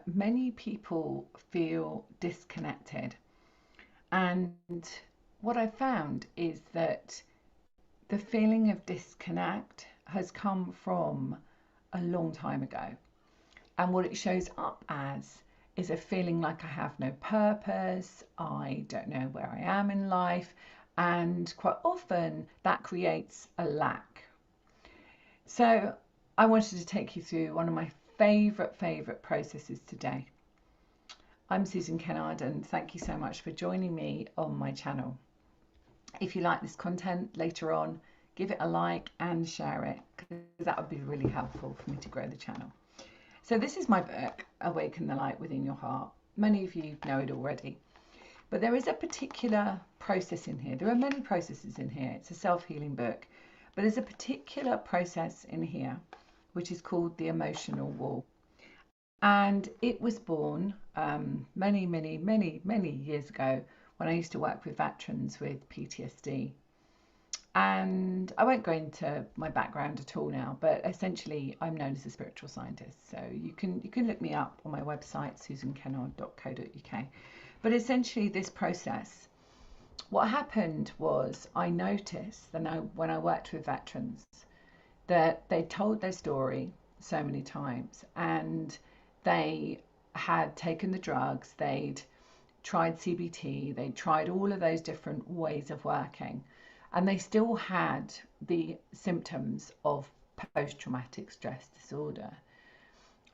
many people feel disconnected. And what I found is that the feeling of disconnect has come from a long time ago. And what it shows up as is a feeling like I have no purpose, I don't know where I am in life, and quite often that creates a lack. So I wanted to take you through one of my favourite processes today. I'm Susan Kennard, and thank you so much for joining me on my channel. If you like this content later on, give it a like and share it, because that would be really helpful for me to grow the channel. So this is my book, Awaken the Light Within Your Heart. Many of you know it already, but there is a particular process in here. There are many processes in here. It's a self-healing book, but there's a particular process in here which is called the emotional wall. And it was born many years ago when I used to work with veterans with PTSD. And I won't go into my background at all now, but essentially I'm known as a spiritual scientist. So you can look me up on my website, susankennard.co.uk. But essentially this process, what happened was I noticed that when I worked with veterans that they told their story so many times, and they had taken the drugs, they'd tried CBT, they'd tried all of those different ways of working, and they still had the symptoms of post-traumatic stress disorder.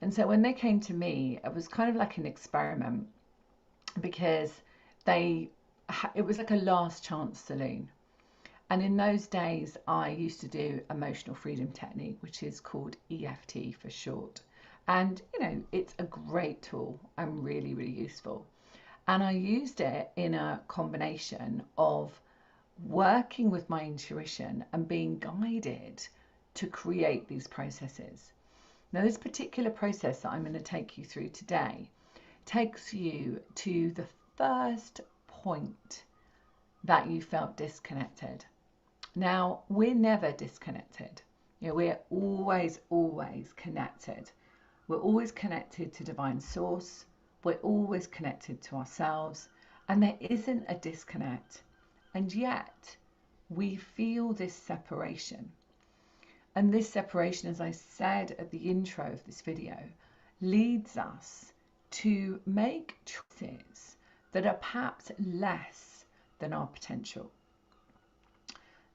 And so when they came to me, it was kind of like an experiment, because it was like a last chance saloon. And in those days, I used to do emotional freedom technique, which is called EFT for short. And, you know, it's a great tool and really useful. And I used it in a combination of working with my intuition and being guided to create these processes. Now, this particular process that I'm going to take you through today takes you to the first point that you felt disconnected. Now, we're never disconnected. You know, we're always connected. We're always connected to divine source. We're always connected to ourselves, and there isn't a disconnect. And yet we feel this separation. And this separation, as I said at the intro of this video, leads us to make choices that are perhaps less than our potential.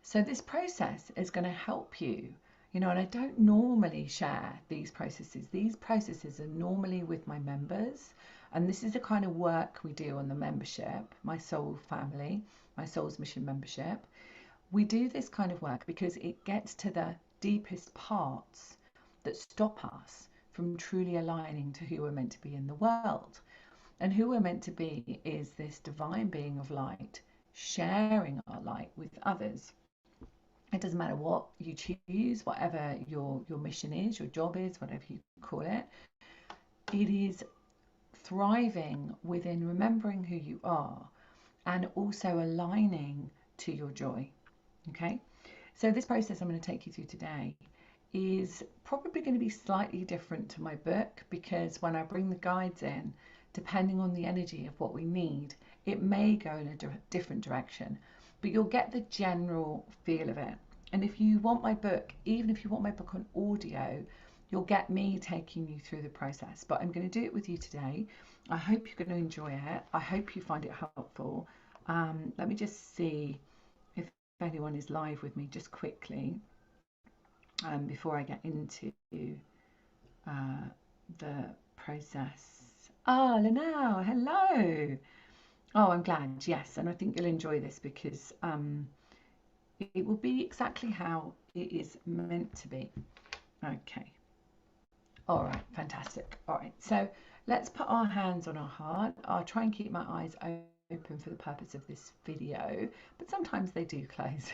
So this process is going to help you, you know, and I don't normally share these processes. These processes are normally with my members, and this is the kind of work we do on the membership, my soul family, my soul's mission membership. We do this kind of work because it gets to the deepest parts that stop us from truly aligning to who we're meant to be in the world. And who we're meant to be is this divine being of light, sharing our light with others. It doesn't matter what you choose, whatever your mission is, your job is, whatever you call it. It is thriving within remembering who you are and also aligning to your joy. Okay, so this process I'm going to take you through today is probably going to be slightly different to my book, because when I bring the guides in, depending on the energy of what we need, it may go in a different direction, but you'll get the general feel of it. And if you want my book, even if you want my book on audio, you'll get me taking you through the process. But I'm going to do it with you today. I hope you're going to enjoy it. I hope you find it helpful. Let me just see if anyone is live with me just quickly before I get into the process. Ah, Lanao, hello. Oh, I'm glad, yes, and I think you'll enjoy this because it will be exactly how it is meant to be. Okay. All right, fantastic. All right, so let's put our hands on our heart. I'll try and keep my eyes open for the purpose of this video, but sometimes they do close.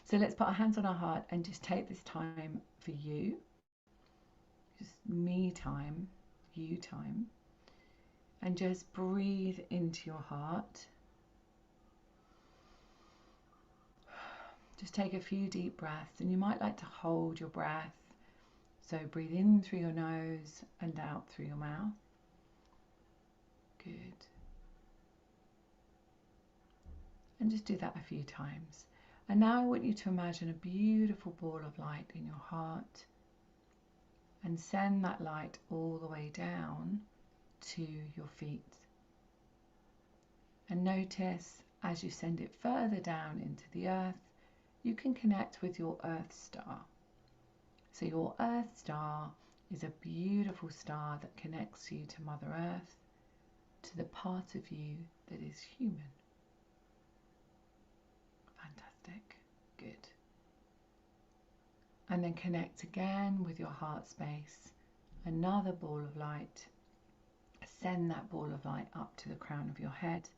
So let's put our hands on our heart and just take this time for you. Just me time, you time. And just breathe into your heart. Just take a few deep breaths, and you might like to hold your breath. So breathe in through your nose and out through your mouth. Good. And just do that a few times. And now I want you to imagine a beautiful ball of light in your heart and send that light all the way down to your feet. And notice as you send it further down into the earth, you can connect with your Earth star. So your Earth star is a beautiful star that connects you to Mother Earth, to the part of you that is human. Fantastic. Good. And then connect again with your heart space. Another ball of light. Send that ball of light up to the crown of your head,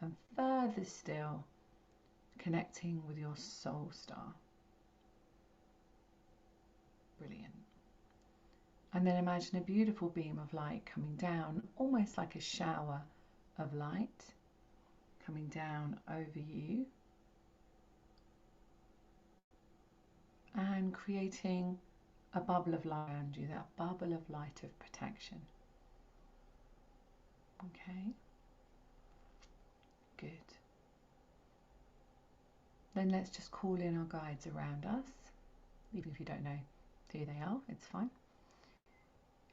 and further still connecting with your soul star. Brilliant. And then imagine a beautiful beam of light coming down, almost like a shower of light coming down over you and creating a bubble of light around you, that bubble of light of protection. Okay, good. Then let's just call in our guides around us, even if you don't know who they are, it's fine.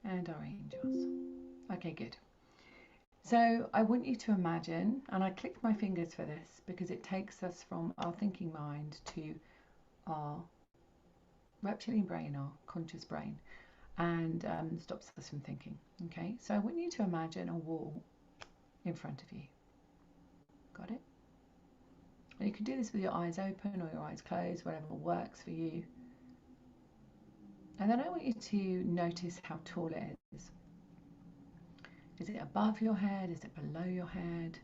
And our angels. Okay, good. So I want you to imagine, and I clicked my fingers for this because it takes us from our thinking mind to our reptilian brain, our conscious brain, and stops us from thinking. Okay, so I want you to imagine a wall in front of you. Got it? And you can do this with your eyes open or your eyes closed, whatever works for you. And then I want you to notice how tall it is. Is it above your head? Is it below your head?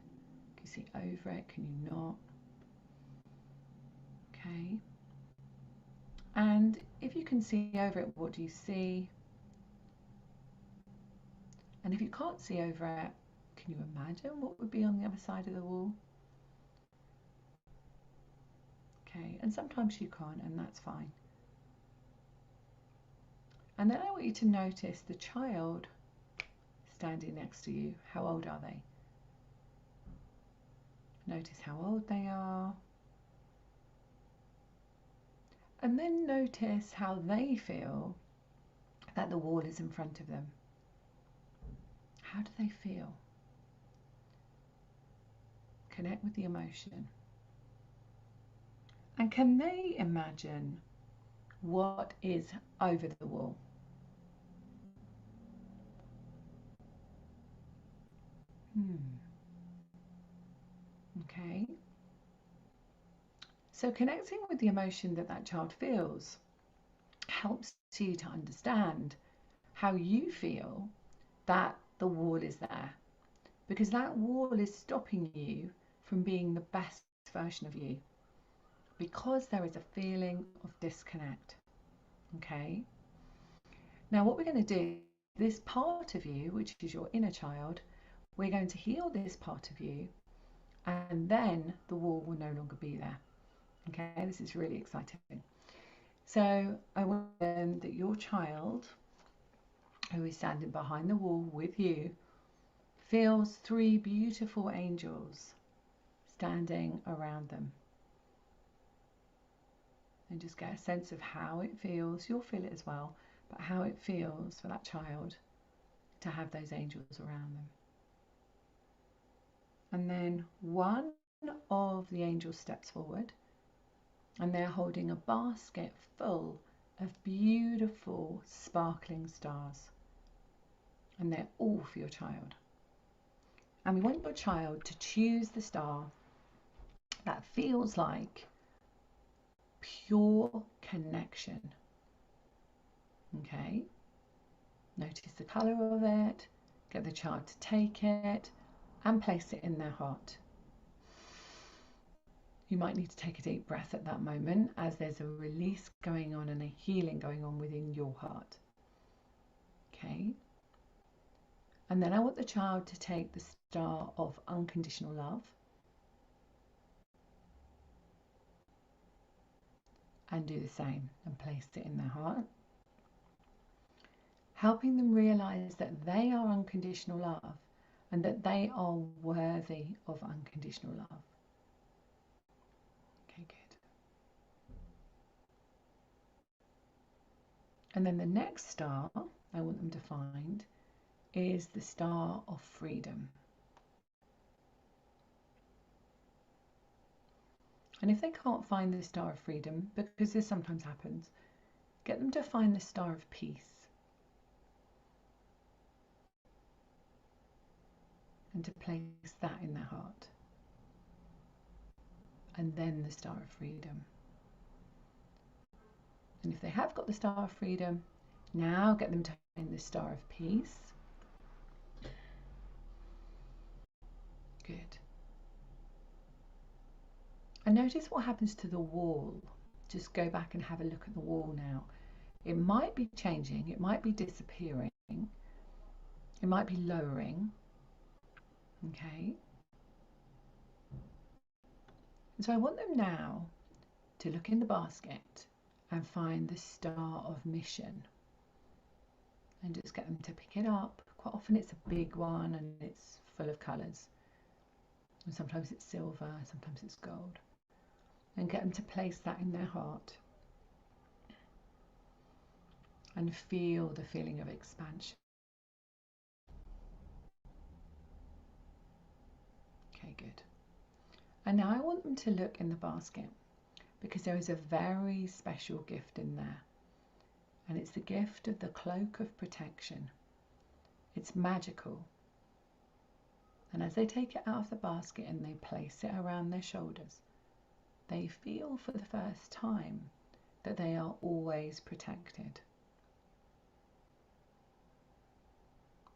Can you see over it? Can you not? Okay. And if you can see over it, what do you see? And if you can't see over it, can you imagine what would be on the other side of the wall? Okay, and sometimes you can't, and that's fine. And then I want you to notice the child standing next to you. How old are they? Notice how old they are. And then notice how they feel that the wall is in front of them. How do they feel? Connect with the emotion. And can they imagine what is over the wall? Okay. So connecting with the emotion that that child feels helps you to understand how you feel that the wall is there, because that wall is stopping you from being the best version of you, because there is a feeling of disconnect. Okay. Now what we're going to do, this part of you, which is your inner child, we're going to heal this part of you, and then the wall will no longer be there. Okay, this is really exciting. So I want that your child, who is standing behind the wall with you, feels 3 beautiful angels standing around them. And just get a sense of how it feels. You'll feel it as well, but how it feels for that child to have those angels around them. And then one of the angels steps forward, and they're holding a basket full of beautiful sparkling stars, and they're all for your child. And we want your child to choose the star that feels like pure connection. Okay, notice the colour of it, get the child to take it and place it in their heart. You might need to take a deep breath at that moment, as there's a release going on and a healing going on within your heart. Okay. And then I want the child to take the star of unconditional love and do the same and place it in their heart, helping them realize that they are unconditional love, and that they are worthy of unconditional love. Okay, good. And then the next star I want them to find is the star of freedom. And if they can't find the star of freedom, because this sometimes happens, get them to find the star of peace. And to place that in their heart. And then the star of freedom. And if they have got the star of freedom, now get them to find the star of peace. Good. And notice what happens to the wall. Just go back and have a look at the wall now. It might be changing, it might be disappearing, it might be lowering. Okay. And so I want them now to look in the basket and find the star of mission. And just get them to pick it up. Quite often it's a big one and it's full of colours. And sometimes it's silver, sometimes it's gold. And get them to place that in their heart. And feel the feeling of expansion. Okay, good. And now I want them to look in the basket because there is a very special gift in there. And it's the gift of the cloak of protection. It's magical. And as they take it out of the basket and they place it around their shoulders, they feel for the first time that they are always protected.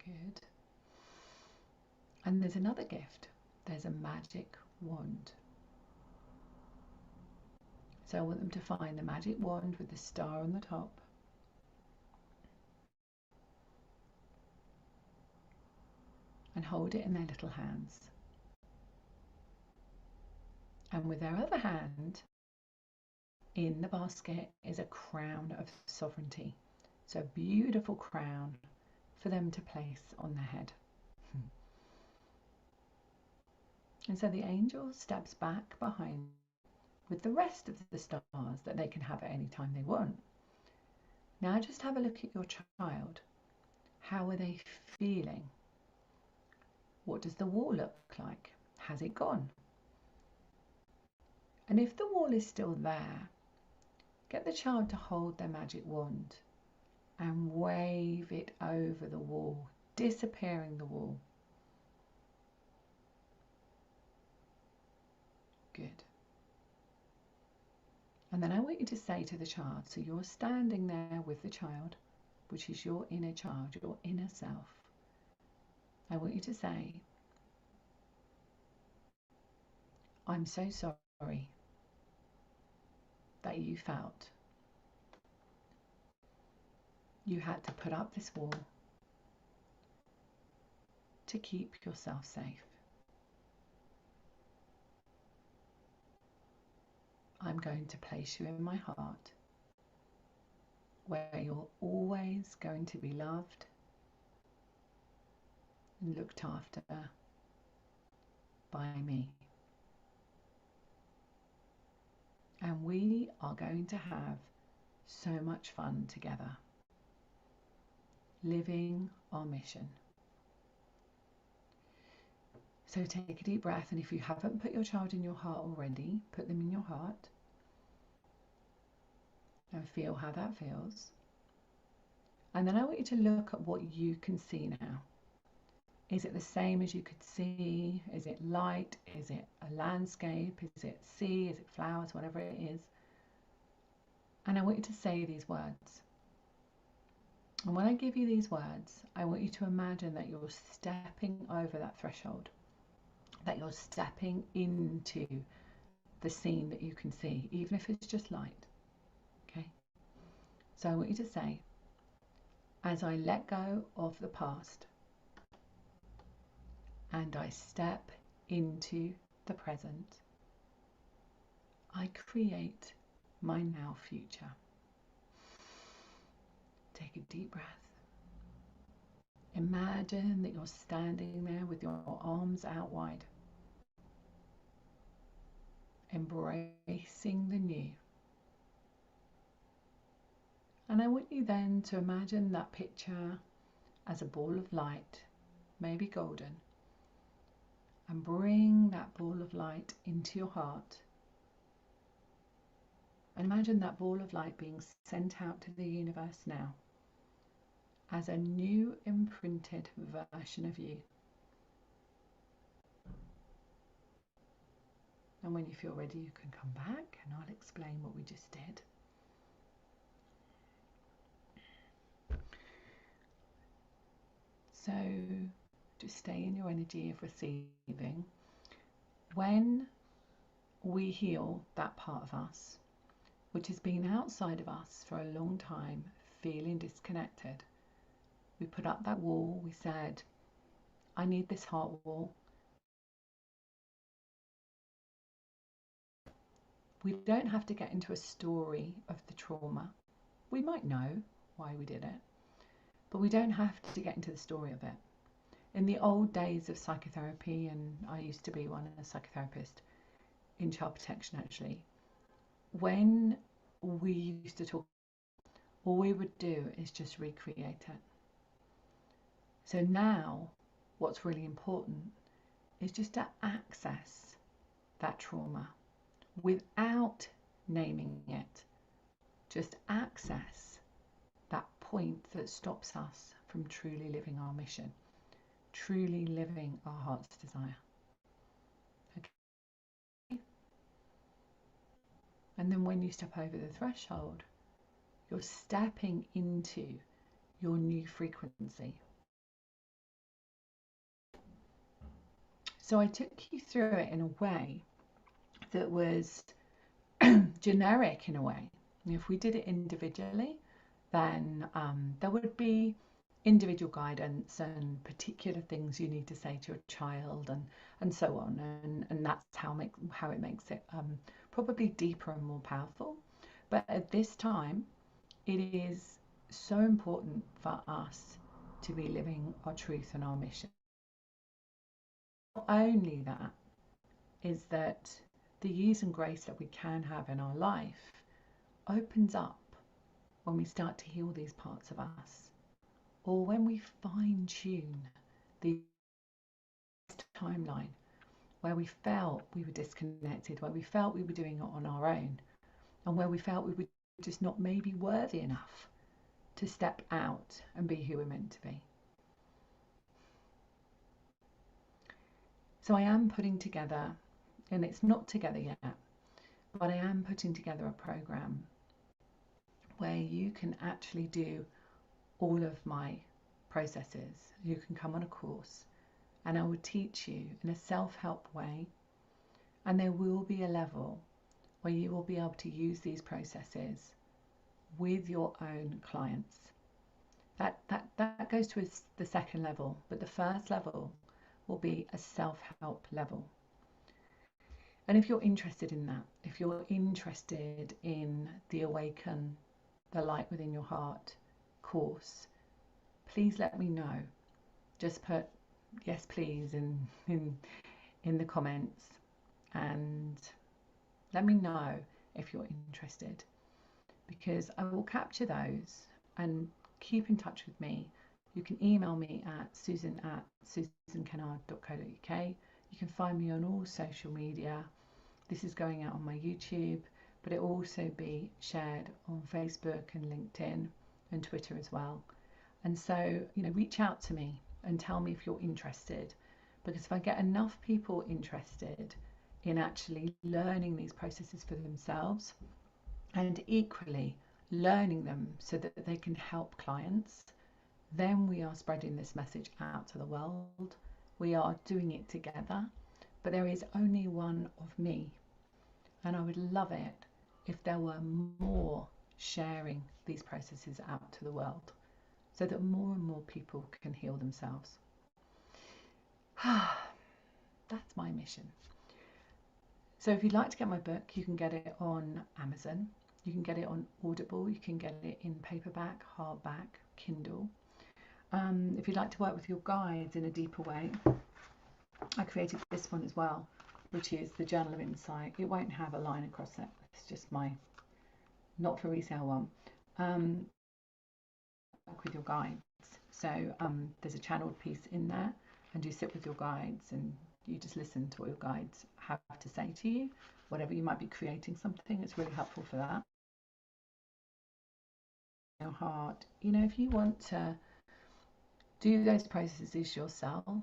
Good. And there's another gift. There's a magic wand. So I want them to find the magic wand with the star on the top. And hold it in their little hands. And with their other hand, in the basket is a crown of sovereignty. So a beautiful crown for them to place on their head. And so the angel steps back behind with the rest of the stars that they can have at any time they want. Now just have a look at your child. How are they feeling? What does the wall look like? Has it gone? And if the wall is still there, get the child to hold their magic wand and wave it over the wall, disappearing the wall. Good. And then I want you to say to the child, so you're standing there with the child, which is your inner child, your inner self. I want you to say, I'm so sorry that you felt you had to put up this wall to keep yourself safe. I'm going to place you in my heart where you're always going to be loved and looked after by me. And we are going to have so much fun together, living our mission. So take a deep breath, and if you haven't put your child in your heart already, put them in your heart and feel how that feels. And then I want you to look at what you can see now. Is it the same as you could see? Is it light? Is it a landscape? Is it sea? Is it flowers? Whatever it is. And I want you to say these words. And when I give you these words, I want you to imagine that you're stepping over that threshold, that you're stepping into the scene that you can see, even if it's just light. Okay? So I want you to say, as I let go of the past and I step into the present, I create my now future. Take a deep breath. imagine that you're standing there with your arms out wide, embracing the new. And I want you then to imagine that picture as a ball of light, maybe golden, and bring that ball of light into your heart. And imagine that ball of light being sent out to the universe now as a new imprinted version of you. And when you feel ready, you can come back and I'll explain what we just did. So just stay in your energy of receiving. When we heal that part of us, which has been outside of us for a long time, feeling disconnected, we put up that wall. We said, I need this heart wall. We don't have to get into a story of the trauma. We might know why we did it, but we don't have to get into the story of it. In the old days of psychotherapy, and I used to be one, a psychotherapist in child protection actually, when we used to talk, all we would do is just recreate it. So now what's really important is just to access that trauma without naming it. Just access that point that stops us from truly living our mission, truly living our heart's desire. Okay? And then when you step over the threshold, you're stepping into your new frequency. So I took you through it in a way that was generic in a way. If we did it individually, then there would be individual guidance and particular things you need to say to your child and so on. And that's how it makes it probably deeper and more powerful. But at this time, it is so important for us to be living our truth and our mission. Not only that, is that the ease and grace that we can have in our life opens up when we start to heal these parts of us, or when we fine tune the timeline where we felt we were disconnected, where we felt we were doing it on our own, and where we felt we were just not maybe worthy enough to step out and be who we're meant to be. So I am putting together, and it's not together yet, but I am putting together a program where you can actually do all of my processes. You can come on a course and I will teach you in a self-help way, and there will be a level where you will be able to use these processes with your own clients. That goes to the second level, but the first level will be a self-help level. And if you're interested in that, if you're interested in the Awaken the Light Within Your Heart course, please let me know. Just put yes please in the comments and let me know if you're interested, because I will capture those and keep in touch with me. You can email me at susan@susankennard.co.uk. You can find me on all social media. This is going out on my YouTube, but it will also be shared on Facebook and LinkedIn and Twitter as well. And so, reach out to me and tell me if you're interested, because if I get enough people interested in actually learning these processes for themselves and equally learning them so that they can help clients, then we are spreading this message out to the world. We are doing it together, but there is only one of me, and I would love it if there were more sharing these processes out to the world so that more and more people can heal themselves. That's my mission. So if you'd like to get my book, you can get it on Amazon, you can get it on Audible, you can get it in paperback, hardback, Kindle. if you'd like to work with your guides in a deeper way, I created this one as well, which is the Journal of Insight. It won't have a line across it. It's just my not for resale one. Work with your guides. So there's a channeled piece in there, and you sit with your guides and you just listen to what your guides have to say to you. Whatever you might be creating something, it's really helpful for that. Your heart, if you want to do those processes yourself,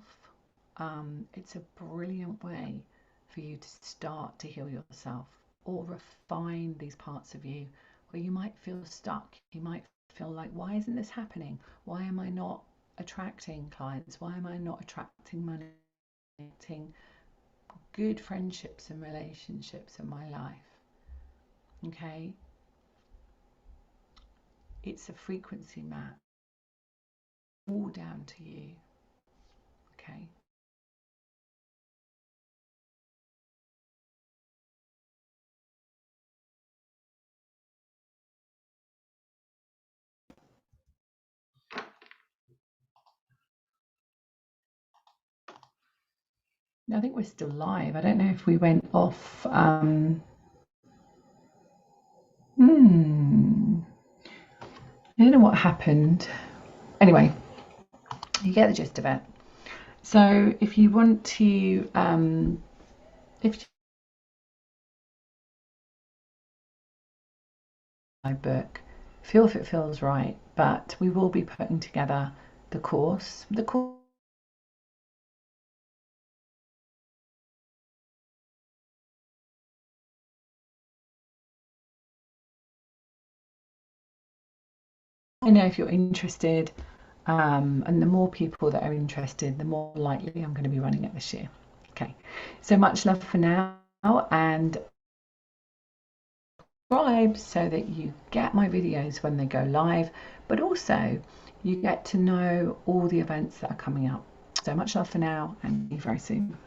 it's a brilliant way for you to start to heal yourself or refine these parts of you where you might feel stuck. You might feel like, why isn't this happening? Why am I not attracting clients? Why am I not attracting money? Attracting good friendships and relationships in my life? Okay, it's a frequency map, all down to you. Okay. I think we're still live. I don't know if we went off. I don't know what happened. Anyway, you get the gist of it. So if you want to, if my book, feel if it feels right, but we will be putting together the course. The course. I know if you're interested, and the more people that are interested, the more likely I'm going to be running it this year. Okay, so much love for now, and subscribe so that you get my videos when they go live, but also you get to know all the events that are coming up. So much love for now, and see you very soon.